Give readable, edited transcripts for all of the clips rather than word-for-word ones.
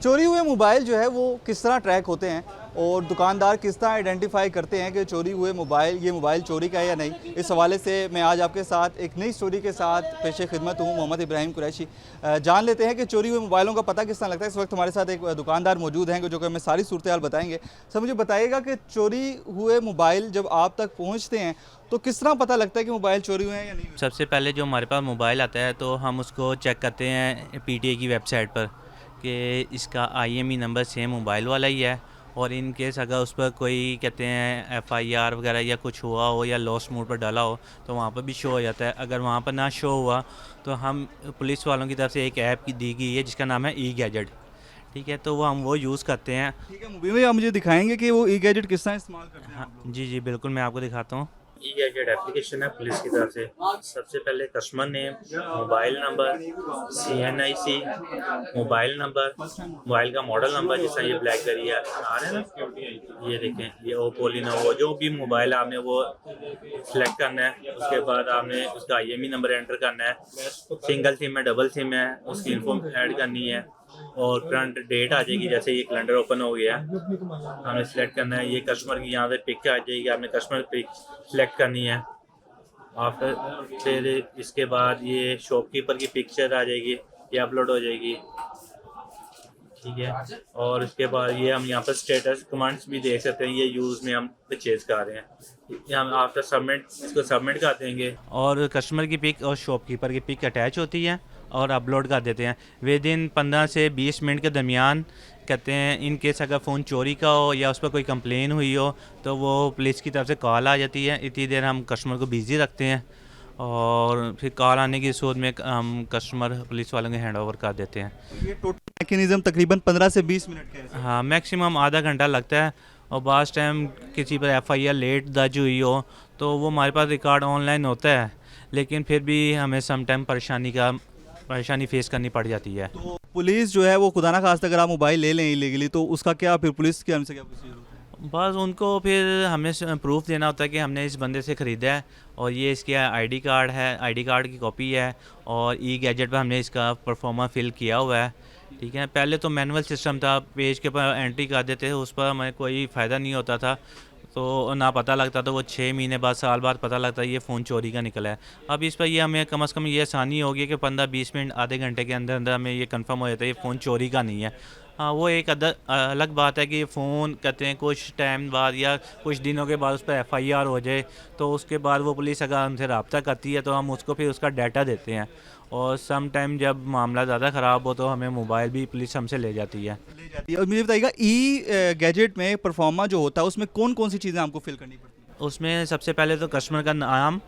चोरी हुए मोबाइल जो है वो किस तरह ट्रैक होते हैं और दुकानदार किस तरह आइडेंटिफाई करते हैं कि चोरी हुए मोबाइल ये मोबाइल चोरी का है या नहीं, इस हवाले से मैं आज आपके साथ एक नई स्टोरी के साथ पेशे खिदमत हूँ। मोहम्मद इब्राहिम कुरैशी। जान लेते हैं कि चोरी हुए मोबाइलों का पता किस तरह लगता है। इस वक्त हमारे साथ एक दुकानदार मौजूद हैं जो कि हमें सारी सूरत हाल बताएंगे। सर, मुझे बताइएगा कि चोरी हुए मोबाइल जब आप तक पहुँचते हैं तो किस तरह पता लगता है कि मोबाइल चोरी हुए हैं या नहीं हुए? सबसे पहले जो हमारे पास मोबाइल आता है तो हम उसको चेक करते हैं पीटीए की वेबसाइट पर कि इसका आईएमई नंबर सेम मोबाइल वाला ही है। और इन केस अगर उस पर कोई कहते हैं एफआईआर वगैरह या कुछ हुआ हो या लॉस्ट मोड पर डाला हो तो वहाँ पर भी शो हो जाता है। अगर वहाँ पर ना शो हुआ तो हम पुलिस वालों की तरफ से एक ऐप की दी गई है जिसका नाम है ई गैजेट। ठीक है, तो वो हम वो यूज़ करते हैं। ठीक है मुबीन भाई, आप मुझे दिखाएंगे कि वो ई गैजेट किस तरह इस्तेमाल करते हैं हाँ आप लोग? जी जी बिल्कुल, मैं आपको दिखाता हूँ। ई गैजेट एप्लीकेशन है पुलिस की तरफ से। सबसे पहले customer name, mobile number, CNIC, mobile number, mobile का मॉडल नंबर, जैसा ये ब्लैक करी है आ रहे हैं ना, ये देखें, ये ओप्पो लिनोवो जो भी मोबाइल आपने वो सिलेक्ट करना है। उसके बाद आपने उसका IMEI नंबर एंटर करना है। सिंगल सिम है, डबल सिम है, उसकी इन्फो ऐड करनी है। और करंट डेट आ जाएगी, जैसे ये कैलेंडर ओपन हो गया हमने सेलेक्ट करना है। ये कस्टमर की यहाँ से पिक आ जाएगी, आपने कस्टमर पिक सेलेक्ट करनी है। आफ्टर फिर इसके बाद ये शॉपकीपर की पिक्चर आ जाएगी, ये अपलोड हो जाएगी। ठीक है, और उसके बाद ये हम यहाँ पर स्टेटस कमांड्स भी देख सकते हैं, ये यूज़ में हम परचेज कर रहे हैं। ये हम आफ्टर सबमिट इसको सबमिट कर देंगे और कस्टमर की पिक और शॉपकीपर की पिक अटैच होती है और अपलोड कर देते हैं। विद इन 15 से 20 मिनट के दरमियान कहते हैं, इन केस अगर फ़ोन चोरी का हो या उस पर कोई कंप्लेन हुई हो तो वो पुलिस की तरफ से कॉल आ जाती है। इतनी देर हम कस्टमर को बिज़ी रखते हैं और फिर कॉल आने की सूरत में हम कस्टमर पुलिस वालों के हैंड ओवर कर देते हैं। ये टोटल मैकेनिज्म तकरीबन 15 से 20 मिनट का है। हाँ, मैक्सिमम आधा घंटा लगता है। और बास टाइम किसी पर FIR लेट दर्ज हुई हो तो वो हमारे पास रिकॉर्ड ऑनलाइन होता है, लेकिन फिर भी हमें सम टाइम परेशानी फेस करनी पड़ जाती है। तो पुलिस जो है वो खुदा ना खास्ता अगर आप मोबाइल ले लें इलीगली तो उसका क्या फिर पुलिस के हमसे क्या प्रोसीजर होता है? बस उनको फिर हमें प्रूफ देना होता है कि हमने इस बंदे से ख़रीदा है और ये इसका आईडी कार्ड है, आईडी कार्ड की कॉपी है और ई गैजेट पर हमने इसका परफॉर्मा फिल किया हुआ है। ठीक है, पहले तो मैनुअल सिस्टम था, पेज के ऊपर एंट्री कर देते थे, उस पर हमें कोई फ़ायदा नहीं होता था, तो ना पता लगता था। वो 6 महीने बाद, साल बाद पता लगता है ये फ़ोन चोरी का निकला है। अब इस पर ये हमें कम से कम ये आसानी होगी कि 15-20 मिनट, आधे घंटे के अंदर अंदर हमें ये कंफर्म हो जाता है ये फ़ोन चोरी का नहीं है। हाँ, वो एक अलग बात है कि फ़ोन कहते हैं कुछ टाइम बाद या कुछ दिनों के बाद उस पर FIR हो जाए तो उसके बाद वो पुलिस अगर हमसे रब्ता करती है तो हम उसको फिर उसका डाटा देते हैं। और सम टाइम जब मामला ज़्यादा ख़राब हो तो हमें मोबाइल भी पुलिस हमसे ले जाती है। ले जाती है। और मुझे बताइएगा ई गैजेट में परफॉर्मा जो होता है उसमें कौन कौन सी चीज़ें आपको फिल करनी पड़ती हैं? उसमें सबसे पहले तो कस्टमर का नाम,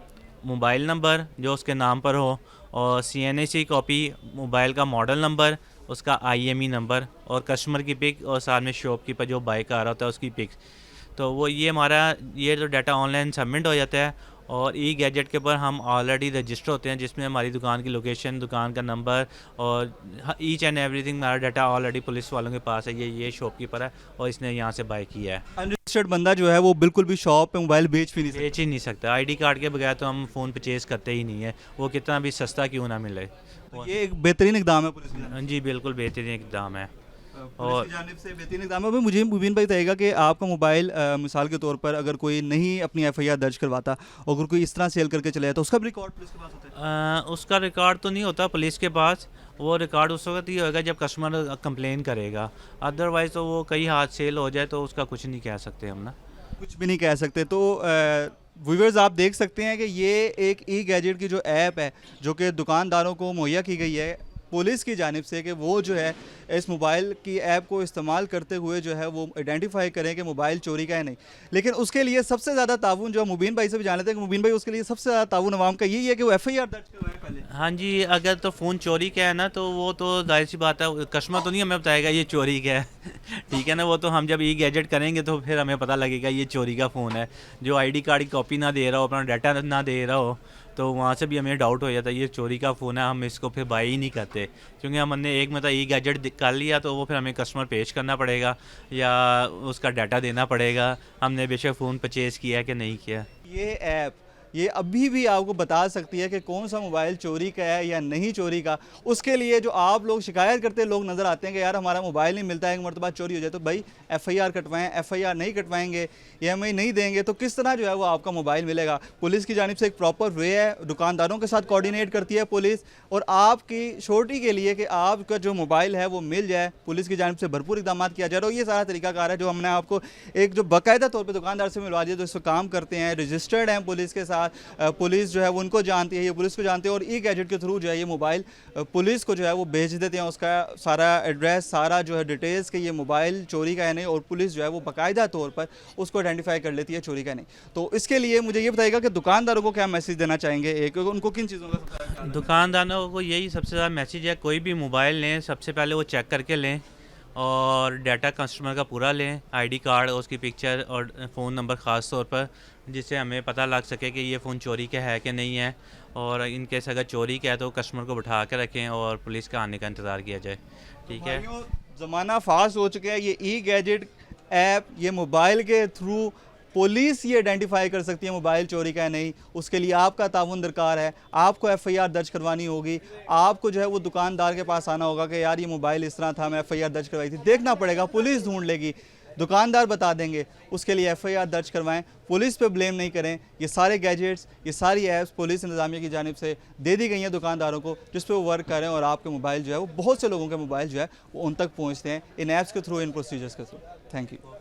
मोबाइल नंबर जो उसके नाम पर हो, और CNIC कॉपी, मोबाइल का मॉडल नंबर, उसका IMEI नंबर और कस्टमर की पिक और साथ में शॉपकीपर जो बाइक आ रहा होता है उसकी पिक। तो वो ये हमारा ये जो डाटा ऑनलाइन सबमिट हो जाता है। और ई गैजेट के ऊपर हम ऑलरेडी रजिस्टर होते हैं जिसमें हमारी दुकान की लोकेशन, दुकान का नंबर और ईच एंड एवरीथिंग, हमारा डाटा ऑलरेडी पुलिस वालों के पास है। ये शॉपकीपर है और इसने यहाँ से बाय किया है। अनरजिस्टर्ड बंदा जो है वो बिल्कुल भी शॉप पे मोबाइल बेच भी नहीं सकता। बेच ही नहीं सकता, आईडी कार्ड के बगैर तो हम फ़ोन परचेज़ करते ही नहीं है, वो कितना भी सस्ता क्यों ना मिले। तो ये एक बेहतरीन इकदाम है पुलिस की जानिब हाँ जी, बिल्कुल बेहतरीन इकदाम है। पुलिस और की जानिब से बेहतरीन इकदाम है। अभी मुझे मुबीन भाई बताइएगा कि आपका मोबाइल मिसाल के तौर पर अगर कोई नहीं अपनी FIR दर्ज करवाता और अगर कोई इस तरह सेल करके चला जाता तो उसका भी रिकॉर्ड पुलिस के पास होता है? उसका रिकॉर्ड तो नहीं होता पुलिस के पास, वो रिकॉर्ड उस वक्त ही होगा जब कस्टमर कंप्लेन करेगा। अदरवाइज़ तो वो कई हाथ सेल हो जाए तो उसका कुछ नहीं कह सकते हम ना। कुछ भी नहीं कह सकते। तो व्यूअर्स आप देख सकते हैं कि ये एक ई गैजेट की जो ऐप है जो कि दुकानदारों को मुहैया की गई है पुलिस की जानिब से कि वो जो है इस मोबाइल की ऐप को इस्तेमाल करते हुए जो है वो आइडेंटिफाई करें कि मोबाइल चोरी का है नहीं। लेकिन उसके लिए सबसे ज़्यादा ताउन जो मुबीन भाई से भी जान लेते हैं कि मुबीन भाई उसके लिए सबसे ज़्यादा ताउन अवाम का यही है कि वो FIR दर्ज करवाए पहले। हाँ जी, अगर तो फ़ोन चोरी का है ना तो वो तो जाहिर सी बात है, कस्टमर तो नहीं हमें बताएगा ये चोरी का है ठीक है ना, वो तो हम जब ई गैजेट करेंगे तो फिर हमें पता लगेगा ये चोरी का फ़ोन है। जो आईडी कार्ड की कॉपी ना दे रहा हो, अपना डाटा ना दे रहा हो, तो वहाँ से भी हमें डाउट हो जाता है ये चोरी का फ़ोन है, हम इसको फिर बाय ही नहीं करते। क्योंकि हमने एक मतलब ई गैजेट कर लिया तो वो फिर हमें कस्टमर पेश करना पड़ेगा या उसका डाटा देना पड़ेगा, हमने बेशक फ़ोन परचेज़ किया है कि नहीं किया। ये ऐप ये अभी भी आपको बता सकती है कि कौन सा मोबाइल चोरी का है या नहीं चोरी का। उसके लिए जो आप लोग शिकायत करते लोग नज़र आते हैं कि यार हमारा मोबाइल नहीं मिलता है, एक मरतबा चोरी हो जाए, तो भाई FIR कटवाएं। FIR नहीं कटवाएंगे, EMI नहीं देंगे तो किस तरह जो है वो आपका मोबाइल मिलेगा। पुलिस की जानिब से एक प्रॉपर वे है, दुकानदारों के साथ कोऑर्डिनेट करती है पुलिस, और आपकी छोटी के लिए कि आपका जो मोबाइल है वो मिल जाए, पुलिस की जानिब से भरपूर इकदाम किया जा रहा है। और ये सारा तरीकाकार है जो हमने आपको एक जो बाकायदा तौर पर दुकानदार से मिलवा दिया, जो इस काम करते हैं, रजिस्टर्ड हैं पुलिस के साथ, पुलिस जो है वो उनको जानती है, ये पुलिस को जानती है, और गैजेट के थ्रू जो है ये मोबाइल पुलिस को जो है वो भेज देते हैं, उसका सारा एड्रेस, सारा जो है डिटेल्स कि ये मोबाइल चोरी का है नहीं, और पुलिस जो है वो बाकायदा तौर पर उसको आइडेंटिफाई कर लेती है चोरी का नहीं। तो इसके लिए मुझे ये बताइएगा कि दुकानदारों को क्या मैसेज देना चाहेंगे, एक उनको किन चीज़ों का सबसे ज़्यादा ख्याल रखना दुकानदारों को यही सबसे ज़्यादा मैसेज है, कोई भी मोबाइल लें सबसे पहले वो चेक करके लें और डाटा कस्टमर का पूरा लें, ID कार्ड और उसकी पिक्चर और फ़ोन नंबर ख़ास तौर पर, जिससे हमें पता लग सके कि ये फ़ोन चोरी का है कि नहीं है। और इन केस अगर चोरी का है तो कस्टमर को बिठा के रखें और पुलिस का आने का इंतज़ार किया जाए। ठीक है, भाइयों, ज़माना फास्ट हो चुका है। ये गैजेट ऐप, ये मोबाइल के थ्रू पुलिस ये आइडेंटिफाई कर सकती है मोबाइल चोरी का है नहीं। उसके लिए आपका ताउन दरकार है, आपको FIR दर्ज करवानी होगी, आपको जो है वो दुकानदार के पास आना होगा कि यार ये मोबाइल इस तरह था, मैं FIR दर्ज करवाई थी, देखना पड़ेगा, पुलिस ढूंढ लेगी, दुकानदार बता देंगे। उसके लिए FIR दर्ज करवाएं, पुलिस पे ब्लेम नहीं करें। ये सारे गैजेट्स, ये सारी ऐप्स पुलिस इंतजामिया की जानिब से दे दी गई हैं दुकानदारों को, जिस पे वो वर्क करें, और आपके मोबाइल जो है वो बहुत से लोगों के मोबाइल जो है वो उन तक पहुँचते हैं इन ऐप्स के थ्रू, इन प्रोसीजर्स के थ्रू। Thank you.